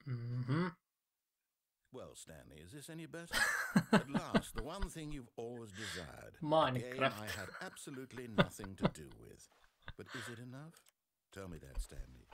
Mm-hmm. Well, Stanley, is this any better? At last, the one thing you've always desired. A game Minecraft. I had absolutely nothing to do with. But is it enough? Tell me that, Stanley.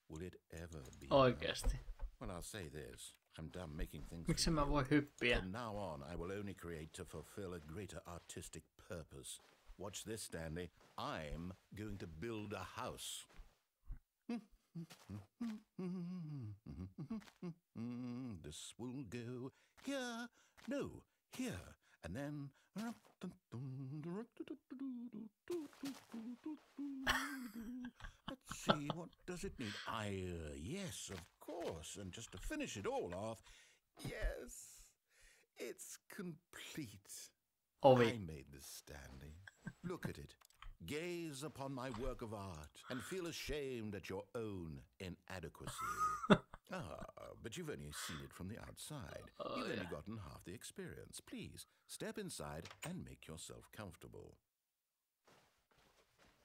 Will it ever be enough? Oikeesti. Well, I'll say this. I'm done making things Miksi for mä you. voi hyppiä? From now on, I will only create to fulfill a greater artistic purpose. Watch this, Stanley. I'm going to build a house. This will go here, no, here, and then... Let's see, what does it need? Yes, of course, and just to finish it all off, yes, it's complete. Ovi. I made this, Stanley. Look at it. Gaze upon my work of art and feel ashamed at your own inadequacy. But you've only seen it from the outside. You've only gotten half the experience. Please, step inside and make yourself comfortable.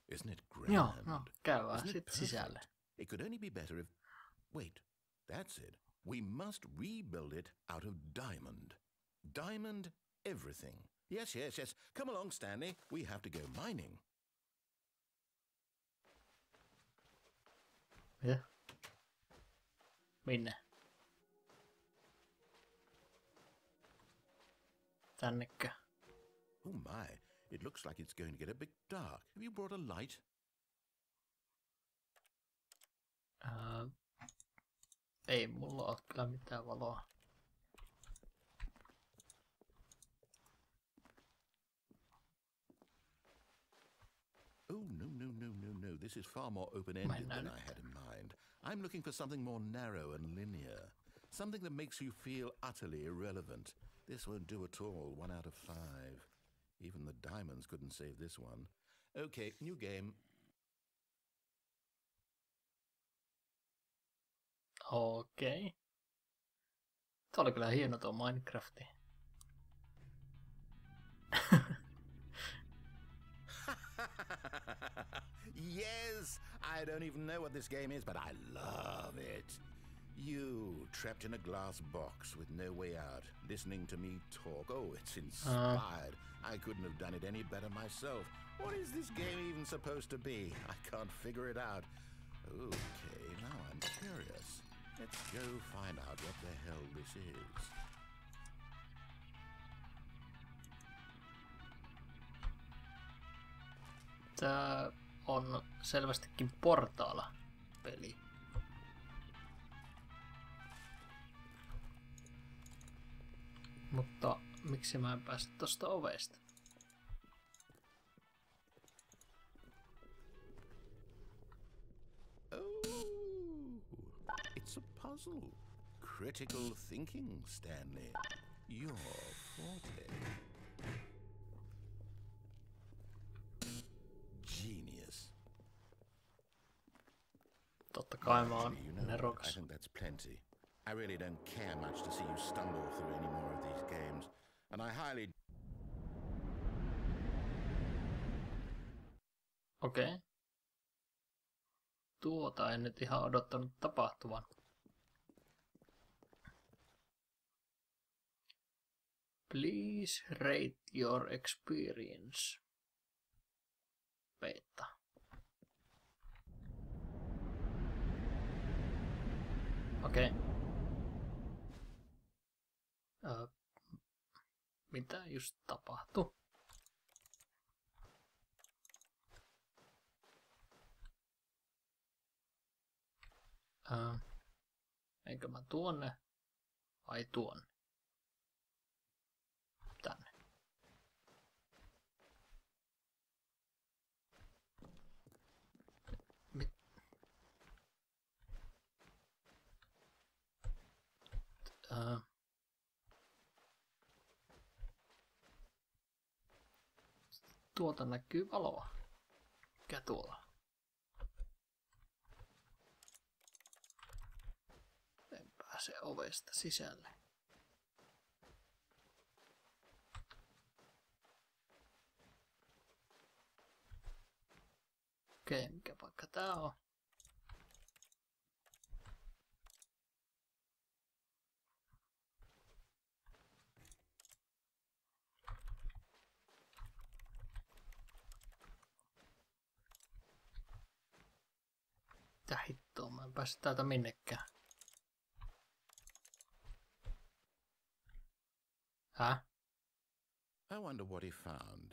Isn't it grand? Joo, no käydään Isn't it sit sisälle. perfect? It could only be better if... Wait, that's it. We must rebuild it out of diamond. Diamond everything. Yes, yes, yes. Come along, Stanley. We have to go mining. Mitä? Minne? Tännekö? Oh my, it looks like it's going to get a bit dark. Have you brought a light? Ei mulla oo kyllä mitään valoa. Oh, no, no, no, no, no. This is far more open-ended than I had in mind. I'm looking for something more narrow and linear. Something that makes you feel utterly irrelevant. This won't do at all. 1 out of 5. Even the diamonds couldn't save this one. Okay, new game. Okei. Tuo oli kyllä hieno tuo Minecrafti. Yes! I don't even know what this game is, but I love it. You, trapped in a glass box with no way out, listening to me talk. Oh, it's inspired. I couldn't have done it any better myself. What is this game even supposed to be? I can't figure it out. Okay, now I'm curious. Let's go find out what the hell this is. Tää on selvästikin Portaala-peli. Mutta miksi mä en pääse tosta ovesta? Oh, it's a puzzle. Critical thinking, Stanley. Your forte. Genius. Totta kai mä oon Actually, I nerokas. think that's plenty. I really don't care much to see you stumble through any more of these games. And I highly... Okei. Tuota en nyt ihan odottanut tapahtuvan. Please rate your experience. Beta. Okei. Mitä just tapahtui? Eikö mä tuonne vai tuonne? Tänne. Tuolta näkyy valoa. Mikä tuolla? En pääse ovesta sisälle. Okei, mikä paikka tää on? Mitä hittoa, mä en pääse täältä minnekään. Häh? I wonder what he found.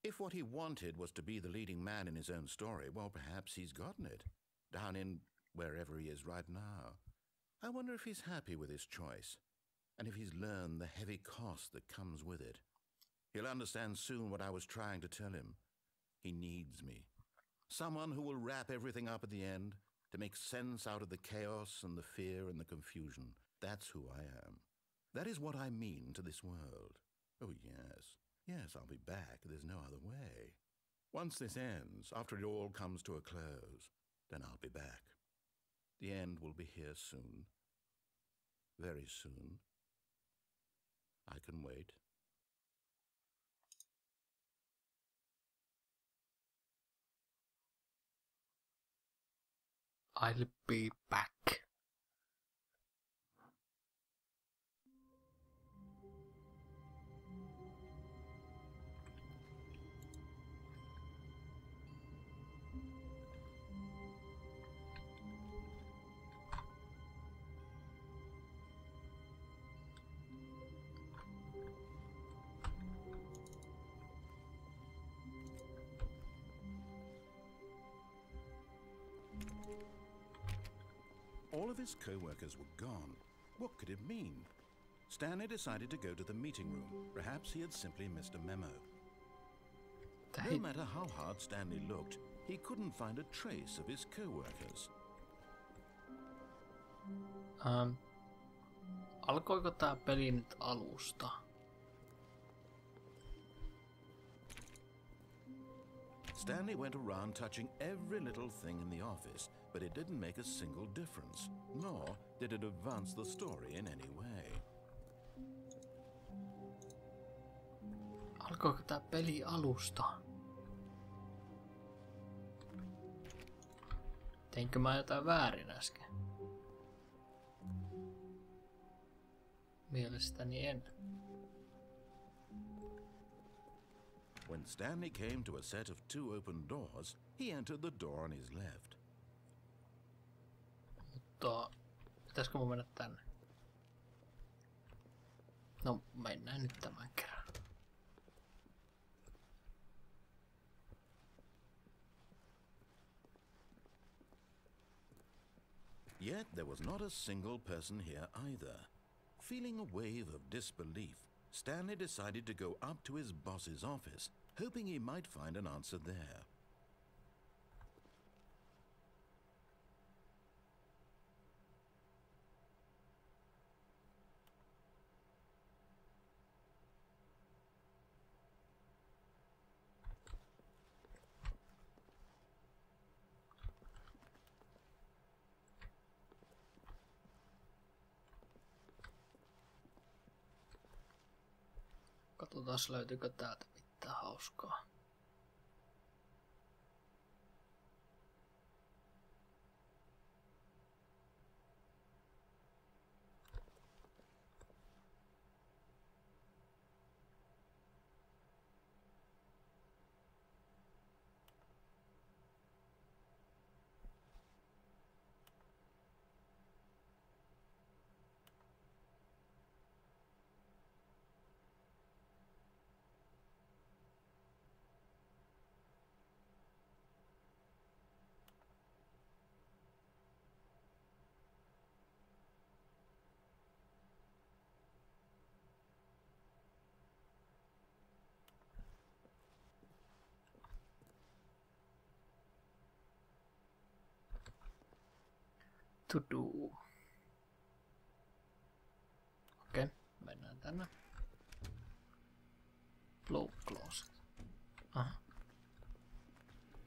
If what he wanted was to be the leading man in his own story, well, perhaps he's gotten it. Down in wherever he is right now. I wonder if he's happy with his choice, and if he's learned the heavy cost that comes with it. He'll understand soon what I was trying to tell him. He needs me. Someone who will wrap everything up at the end, to make sense out of the chaos and the fear and the confusion. That's who I am. That is what I mean to this world. Oh, yes. Yes, I'll be back. There's no other way. Once this ends, after it all comes to a close, then I'll be back. The end will be here soon. Very soon. I can wait. I'll be back. All of his co-workers were gone. What could it mean? Stanley decided to go to the meeting room. Perhaps he had simply missed a memo. No matter how hard Stanley looked, he couldn't find a trace of his co-workers. Alkoiko tää peli nyt alusta? Stanley went around touching every little thing in the office, but it didn't make a single difference, nor did it advance the story in any way. Alkoiko tää peli alusta? Teinkö mä jotain väärin äsken? Mielestäni en. When Stanley came to a set of 2 open doors, he entered the door on his left. Mutta pitäisikö mun mennä tänne? No, mennään nyt tämän kerran. Yet there was not a single person here either. Feeling a wave of disbelief, Stanley decided to go up to his boss's office, hoping he might find an answer there. Katsotaan löytyykö täältä mitään hauskaa. To do. Okei, mennään tänne. Blow closet. Aha.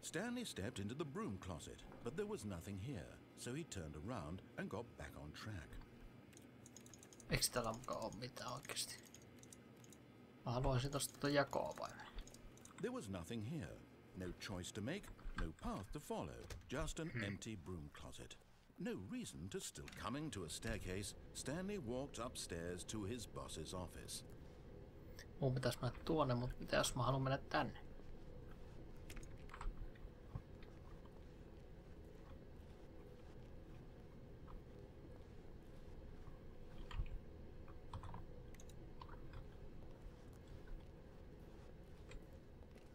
Stanley stepped into the broom closet, but there was nothing here, so he turned around and got back on track. Eiks täällä mukaan oo mitään oikeesti? Mä haluaisin tosta jakoa vai? There was nothing here. No choice to make, no path to follow, just an empty broom closet. No reason to still. Coming to a staircase, Stanley walked upstairs to his boss's office. Mun pitäis mennä tuonne, mutta mitä jos mä haluan mennä tänne?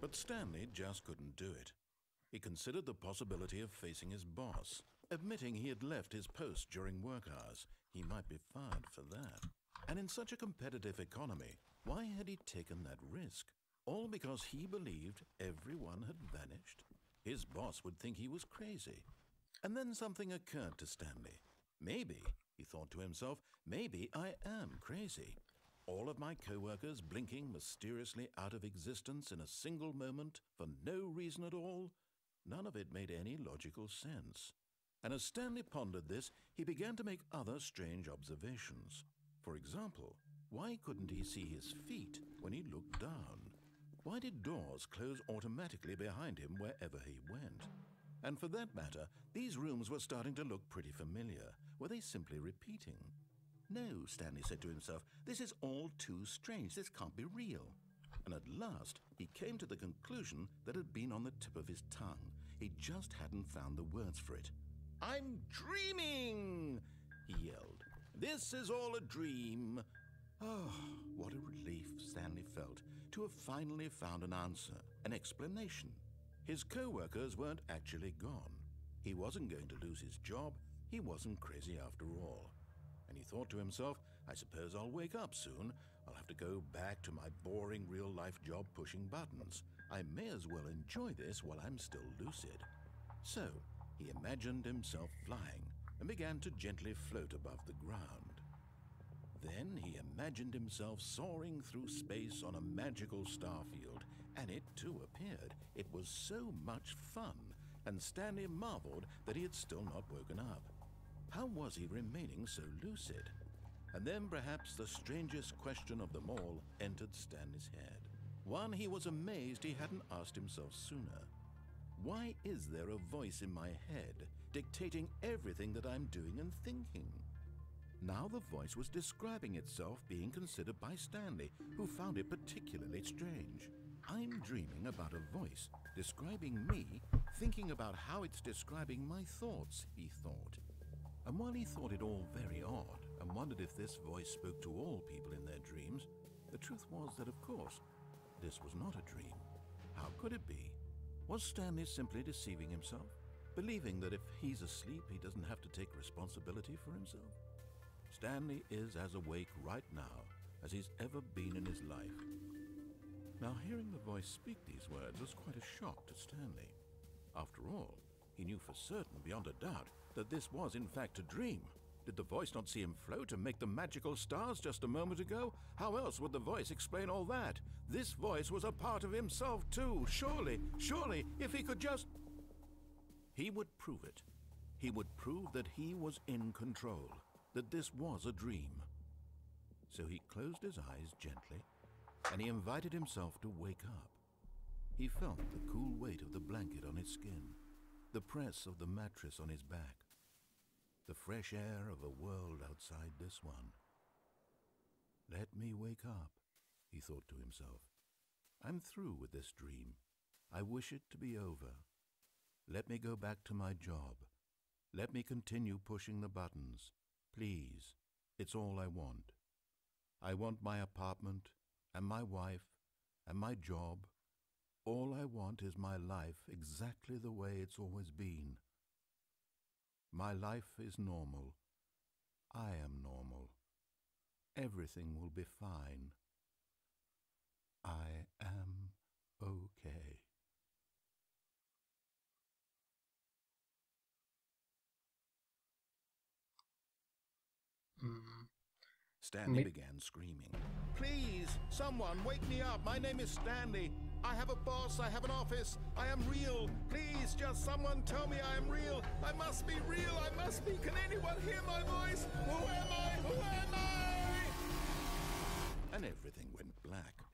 But Stanley just couldn't do it. He considered the possibility of facing his boss. Admitting he had left his post during work hours, he might be fired for that. And in such a competitive economy, why had he taken that risk? All because he believed everyone had vanished? His boss would think he was crazy. And then something occurred to Stanley. Maybe, he thought to himself, maybe I am crazy. All of my co-workers blinking mysteriously out of existence in a single moment for no reason at all? None of it made any logical sense. And as Stanley pondered this, he began to make other strange observations. For example, why couldn't he see his feet when he looked down? Why did doors close automatically behind him wherever he went? And for that matter, these rooms were starting to look pretty familiar. Were they simply repeating? No, Stanley said to himself, this is all too strange. This can't be real. And at last, he came to the conclusion that had been on the tip of his tongue. He just hadn't found the words for it. I'm dreaming, he yelled. This is all a dream. Oh, what a relief Stanley felt to have finally found an answer, an explanation. His co-workers weren't actually gone. He wasn't going to lose his job. He wasn't crazy after all. And he thought to himself, I suppose I'll wake up soon. I'll have to go back to my boring real-life job pushing buttons. I may as well enjoy this while I'm still lucid. So, he imagined himself flying and began to gently float above the ground. Then he imagined himself soaring through space on a magical starfield, and it too appeared. It was so much fun, and Stanley marveled that he had still not woken up. How was he remaining so lucid? And then perhaps the strangest question of them all entered Stanley's head. One he was amazed he hadn't asked himself sooner. Why is there a voice in my head dictating everything that I'm doing and thinking? Now the voice was describing itself being considered by Stanley, who found it particularly strange. I'm dreaming about a voice describing me, thinking about how it's describing my thoughts, he thought. And while he thought it all very odd and wondered if this voice spoke to all people in their dreams, the truth was that, of course, this was not a dream. How could it be? Was Stanley simply deceiving himself, believing that if he's asleep, he doesn't have to take responsibility for himself? Stanley is as awake right now as he's ever been in his life. Now, hearing the voice speak these words was quite a shock to Stanley. After all, he knew for certain, beyond a doubt, that this was in fact a dream. Did the voice not see him float and make the magical stars just a moment ago? How else would the voice explain all that? This voice was a part of himself too. Surely, if he could just... He would prove it. He would prove that he was in control, that this was a dream. So he closed his eyes gently, and he invited himself to wake up. He felt the cool weight of the blanket on his skin, the press of the mattress on his back, the fresh air of a world outside this one. Let me wake up, he thought to himself. I'm through with this dream. I wish it to be over. Let me go back to my job. Let me continue pushing the buttons. Please, it's all I want. I want my apartment and my wife and my job. All I want is my life exactly the way it's always been. My life is normal. I am normal. Everything will be fine. I am okay. Stanley began screaming. Please, someone wake me up. My name is Stanley. I have a boss. I have an office. I am real. Please, just someone tell me I am real. I must be real. I must be. Can anyone hear my voice? Who am I? Who am I? And everything went black.